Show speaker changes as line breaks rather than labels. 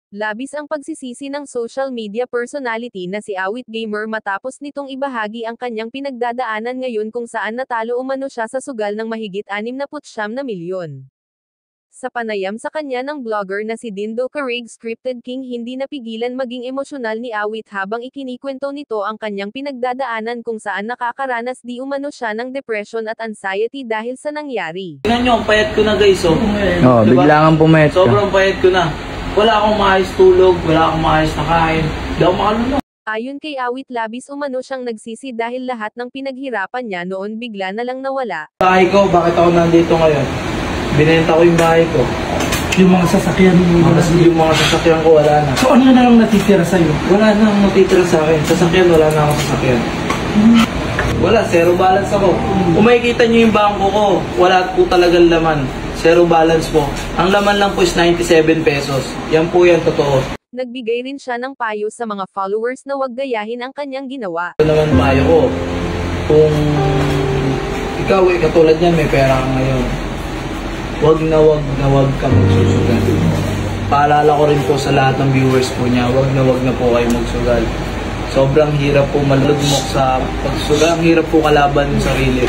Labis ang pagsisisi ng social media personality na si Awit Gamer matapos nitong ibahagi ang kanyang pinagdadaanan ngayon kung saan natalo umano siya sa sugal ng mahigit 69 na milyon. Sa panayam sa kanya ng vlogger na si Dindo Carig Scripted King, hindi napigilan maging emosyonal ni Awit habang ikinikwento nito ang kanyang pinagdadaanan kung saan nakakaranas di umano siya ng depression at anxiety dahil sa nangyari.
Tingnan nyo, ang payat ko na guys, oh.
Oh, diba? Biglang pumayat ka.
Sobrang payat ko na. Wala akong maayos tulog, wala akong maayos na kain. Hindi ako makalunok.
Ayon kay Awit, labis umano siyang nagsisi dahil lahat ng pinaghirapan niya noon bigla na lang nawala.
Bahay ko, bakit ako nandito ngayon? Binenta ko yung bahay ko.
Yung mga sasakyan mo.
Yung mga sasakyan ko, wala na.
So ano na lang natitira sa'yo?
Wala na akong natitira sa akin. Sasakyan, wala na akong sasakyan. Wala, zero balance ako. Kung makikita nyo yung bangko ko, wala po talagang laman. Zero balance po. Ang laman lang po is 97 pesos. Yan po yan, totoo.
Nagbigay rin siya ng payo sa mga followers na huwag gayahin ang kanyang ginawa.
Ito naman payo ko. Kung ikaw katulad yan, may pera ka ngayon, wag na wag ka magsusugal. Paalala ko rin po sa lahat ng viewers po niya, wag na po kayo magsugal. Sobrang hirap po malugmok sa pagsugal. Ang hirap po kalaban ng sarili.